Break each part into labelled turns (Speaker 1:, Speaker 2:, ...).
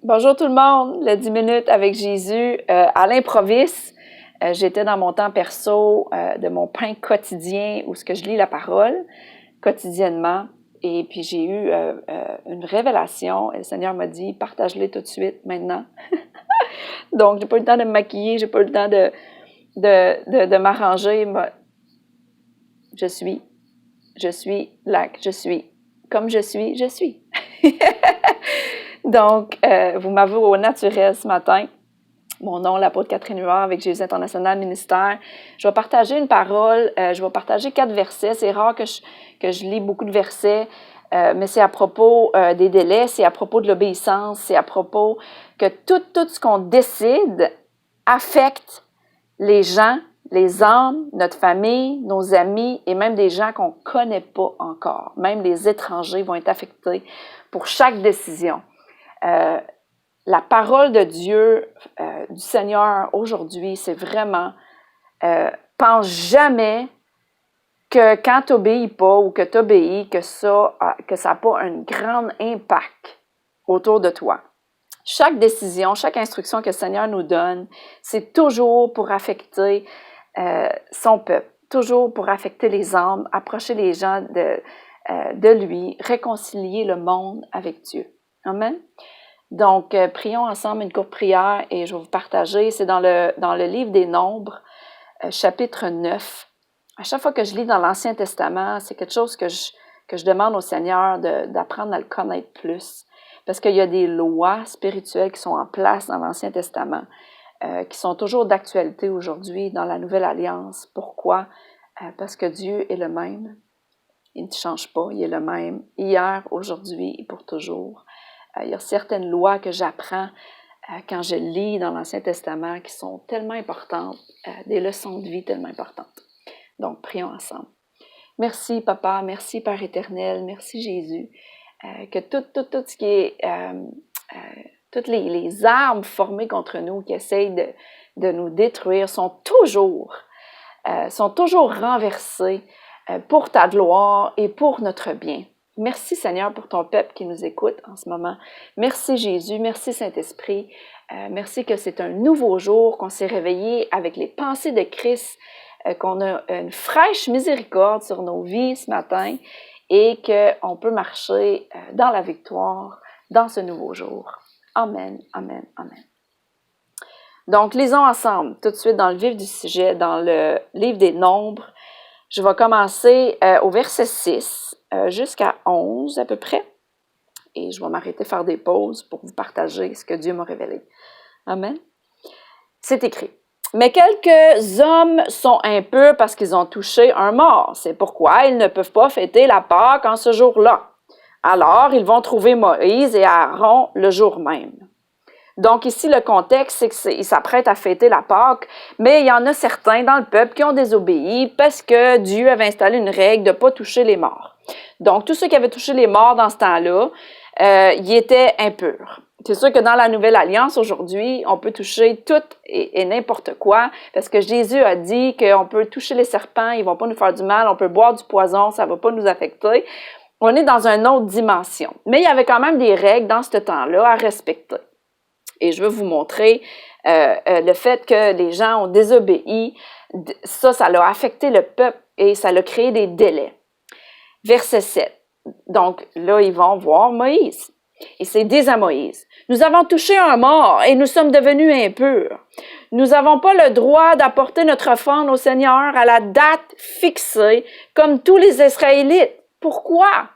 Speaker 1: Bonjour tout le monde, le 10 minutes avec Jésus à l'improviste. J'étais dans mon temps perso de mon pain quotidien où ce que je lis la parole quotidiennement et puis j'ai eu une révélation et le Seigneur m'a dit partage-les tout de suite maintenant. Donc j'ai pas eu le temps de me maquiller, j'ai pas eu le temps de m'arranger. Je suis comme je suis. Donc, vous m'avez au naturel ce matin. Mon nom, l'apôtre Catherine Huard avec Jésus International Ministère. Je vais partager une parole, je vais partager 4 versets. C'est rare que je lis beaucoup de versets, mais c'est à propos des délais, c'est à propos de l'obéissance, c'est à propos que tout ce qu'on décide affecte les gens, les âmes, notre famille, nos amis et même des gens qu'on ne connaît pas encore. Même les étrangers vont être affectés pour chaque décision. La parole de Dieu, du Seigneur aujourd'hui, c'est vraiment pense jamais que quand tu n'obéis pas ou que tu obéis, que ça n'a pas un grand impact autour de toi. Chaque décision, chaque instruction que le Seigneur nous donne, c'est toujours pour affecter son peuple, toujours pour affecter les âmes, approcher les gens de lui, réconcilier le monde avec Dieu. Amen. Donc, prions ensemble une courte prière et je vais vous partager. C'est dans le livre des Nombres, chapitre 9. À chaque fois que je lis dans l'Ancien Testament, c'est quelque chose que je demande au Seigneur d'apprendre à le connaître plus. Parce qu'il y a des lois spirituelles qui sont en place dans l'Ancien Testament, qui sont toujours d'actualité aujourd'hui dans la Nouvelle Alliance. Pourquoi? Parce que Dieu est le même. Il ne change pas. Il est le même hier, aujourd'hui et pour toujours. Il y a certaines lois que j'apprends quand je lis dans l'Ancien Testament qui sont tellement importantes, des leçons de vie tellement importantes. Donc, prions ensemble. Merci, Papa. Merci, Père éternel. Merci, Jésus. Que tout ce qui est... toutes les armes formées contre nous qui essayent de nous détruire sont toujours renversées pour ta gloire et pour notre bien. Merci Seigneur pour ton peuple qui nous écoute en ce moment. Merci Jésus, merci Saint-Esprit. Merci que c'est un nouveau jour, qu'on s'est réveillé avec les pensées de Christ, qu'on a une fraîche miséricorde sur nos vies ce matin et qu'on peut marcher dans la victoire dans ce nouveau jour. Amen, amen, amen. Donc, lisons ensemble tout de suite dans le vif du sujet, dans le livre des Nombres. Je vais commencer au verset 6 jusqu'à 11 à peu près. Et je vais m'arrêter faire des pauses pour vous partager ce que Dieu m'a révélé. Amen. C'est écrit. Mais quelques hommes sont impurs parce qu'ils ont touché un mort. C'est pourquoi ils ne peuvent pas fêter la Pâque en ce jour-là. Alors, ils vont trouver Moïse et Aaron le jour même. Donc ici, le contexte, c'est qu'ils s'apprêtent à fêter la Pâque, mais il y en a certains dans le peuple qui ont désobéi parce que Dieu avait installé une règle de ne pas toucher les morts. Donc, tous ceux qui avaient touché les morts dans ce temps-là, ils étaient impurs. C'est sûr que dans la Nouvelle Alliance, aujourd'hui, on peut toucher tout et n'importe quoi, parce que Jésus a dit qu'on peut toucher les serpents, ils ne vont pas nous faire du mal, on peut boire du poison, ça ne va pas nous affecter. On est dans une autre dimension. Mais il y avait quand même des règles dans ce temps-là à respecter. Et je veux vous montrer le fait que les gens ont désobéi, ça l'a affecté le peuple et ça l'a créé des délais. Verset 7. Donc là, ils vont voir Moïse. Et c'est dit à Moïse, « Nous avons touché un mort et nous sommes devenus impurs. Nous n'avons pas le droit d'apporter notre offrande au Seigneur à la date fixée comme tous les Israélites. Pourquoi? »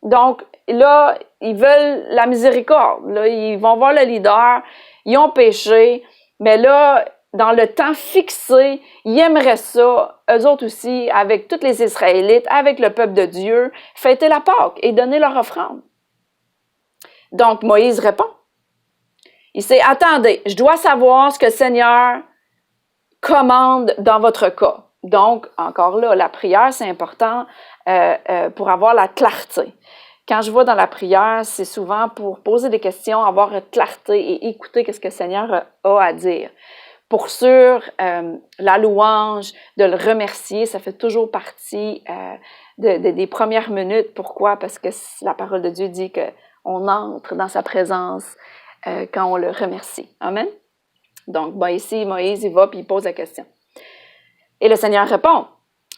Speaker 1: Donc, là, ils veulent la miséricorde. Là, ils vont voir le leader, ils ont péché, mais là, dans le temps fixé, ils aimeraient ça, eux autres aussi, avec tous les Israélites, avec le peuple de Dieu, fêter la Pâque et donner leur offrande. Donc, Moïse répond. Il dit, « Attendez, je dois savoir ce que le Seigneur commande dans votre cas. » Donc, encore là, la prière, c'est important pour avoir la clarté. Quand je vois dans la prière, c'est souvent pour poser des questions, avoir une clarté et écouter ce que le Seigneur a à dire. Pour sûr, la louange, de le remercier, ça fait toujours partie des premières minutes. Pourquoi? Parce que la parole de Dieu dit qu'on entre dans sa présence quand on le remercie. Amen? Donc, ici, Moïse, il va puis il pose la question. Et le Seigneur répond,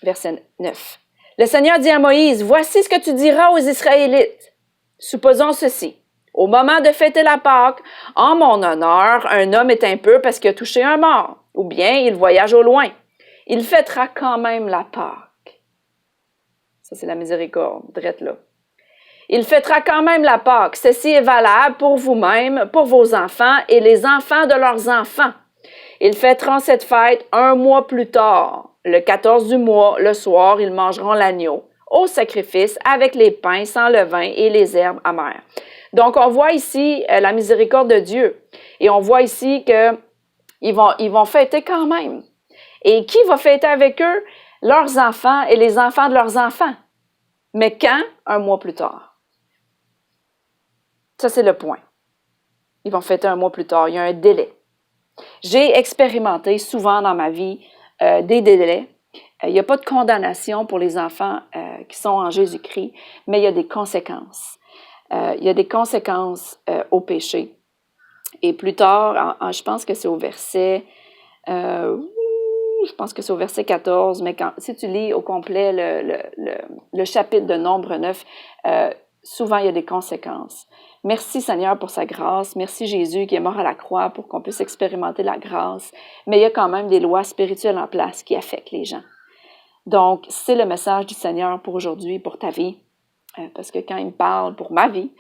Speaker 1: verset 9. Le Seigneur dit à Moïse, « Voici ce que tu diras aux Israélites. Supposons ceci. Au moment de fêter la Pâque, en mon honneur, un homme est impur parce qu'il a touché un mort, ou bien il voyage au loin. Il fêtera quand même la Pâque. » Ça, c'est la miséricorde, drette là. Il fêtera quand même la Pâque. Ceci est valable pour vous-même, pour vos enfants et les enfants de leurs enfants. Ils fêteront cette fête un mois plus tard. Le 14 du mois, le soir, ils mangeront l'agneau au sacrifice avec les pains sans levain et les herbes amères. Donc, on voit ici la miséricorde de Dieu. Et on voit ici qu'ils vont fêter quand même. Et qui va fêter avec eux? Leurs enfants et les enfants de leurs enfants. Mais quand? Un mois plus tard. Ça, c'est le point. Ils vont fêter un mois plus tard. Il y a un délai. J'ai expérimenté souvent dans ma vie des délais. Il n'y a pas de condamnation pour les enfants qui sont en Jésus-Christ, mais il y a des conséquences. Il y a des conséquences au péché. Et plus tard, je pense que c'est au verset... je pense que c'est au verset 14, mais si tu lis au complet le chapitre de Nombre 9, souvent il y a des conséquences. Merci Seigneur pour sa grâce. Merci Jésus qui est mort à la croix pour qu'on puisse expérimenter la grâce. Mais il y a quand même des lois spirituelles en place qui affectent les gens. Donc, c'est le message du Seigneur pour aujourd'hui, pour ta vie. Parce que quand il me parle pour ma vie,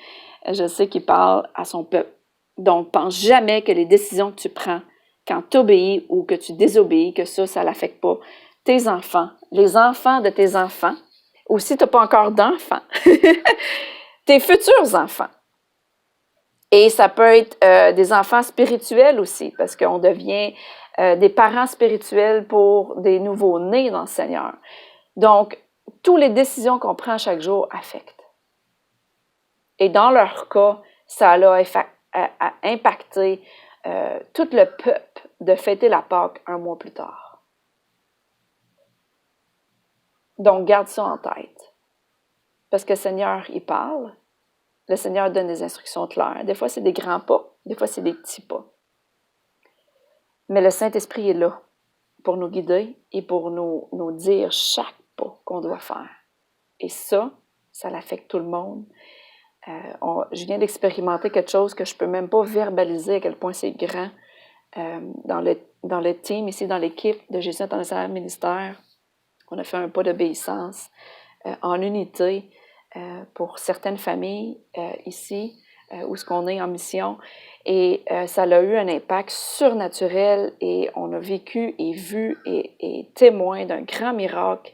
Speaker 1: je sais qu'il parle à son peuple. Donc, pense jamais que les décisions que tu prends, quand tu obéis ou que tu désobéis, que ça l'affecte pas tes enfants, les enfants de tes enfants, ou si tu n'as pas encore d'enfants, tes futurs enfants. Et ça peut être des enfants spirituels aussi, parce qu'on devient des parents spirituels pour des nouveaux-nés dans le Seigneur. Donc, toutes les décisions qu'on prend chaque jour affectent. Et dans leur cas, ça a impacté tout le peuple de fêter la Pâque un mois plus tard. Donc, garde ça en tête. Parce que le Seigneur, il parle. Le Seigneur donne des instructions claires. Des fois, c'est des grands pas. Des fois, c'est des petits pas. Mais le Saint-Esprit est là pour nous guider et pour nous dire chaque pas qu'on doit faire. Et ça l'affecte tout le monde. Je viens d'expérimenter quelque chose que je ne peux même pas verbaliser à quel point c'est grand. Dans le team, ici, dans l'équipe de Jésus International Ministère, on a fait un pas d'obéissance en unité pour certaines familles ici, où ce qu'on est en mission. Et ça a eu un impact surnaturel et on a vécu et vu et témoin d'un grand miracle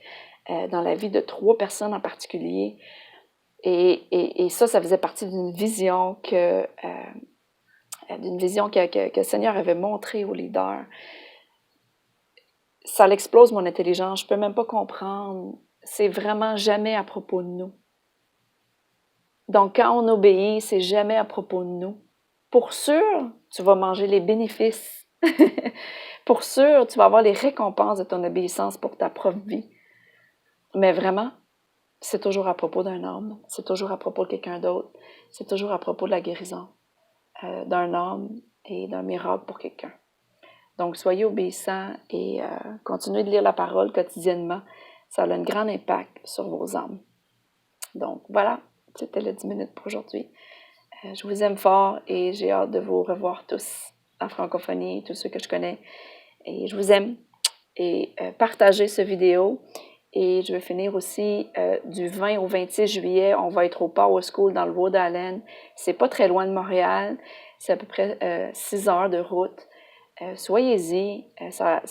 Speaker 1: dans la vie de 3 personnes en particulier. Et ça faisait partie d'une vision que le Seigneur avait montrée aux leaders. Ça l'explose mon intelligence, je ne peux même pas comprendre. C'est vraiment jamais à propos de nous. Donc, quand on obéit, c'est jamais à propos de nous. Pour sûr, tu vas manger les bénéfices. Pour sûr, tu vas avoir les récompenses de ton obéissance pour ta propre vie. Mais vraiment, c'est toujours à propos d'un homme, c'est toujours à propos de quelqu'un d'autre, c'est toujours à propos de la guérison d'un homme et d'un miracle pour quelqu'un. Donc, soyez obéissants et continuez de lire la parole quotidiennement. Ça a un grand impact sur vos âmes. Donc, voilà, c'était les 10 minutes pour aujourd'hui. Je vous aime fort et j'ai hâte de vous revoir tous en francophonie, tous ceux que je connais. Et je vous aime. Et partagez cette vidéo. Et je vais finir aussi du 20 au 26 juillet. On va être au Power School dans le Rhode Island. C'est pas très loin de Montréal. C'est à peu près 6 heures de route. Soyez-y. Ça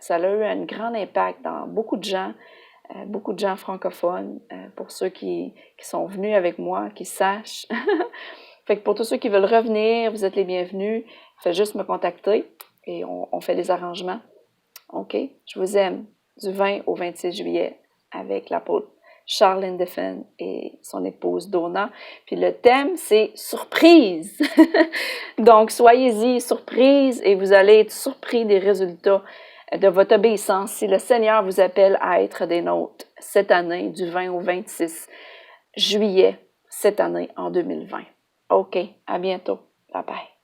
Speaker 1: a eu un grand impact dans beaucoup de gens francophones, pour ceux qui sont venus avec moi, qui sachent. Fait que pour tous ceux qui veulent revenir, vous êtes les bienvenus. Faites juste me contacter et on fait des arrangements. OK? Je vous aime du 20 au 26 juillet avec l'apôtre Charles Lindefen et son épouse Donna. Puis le thème, c'est « Surprise ». Donc, soyez-y, surprise, et vous allez être surpris des résultats de votre obéissance si le Seigneur vous appelle à être des nôtres cette année, du 20 au 26 juillet, cette année en 2020. OK, à bientôt. Bye bye.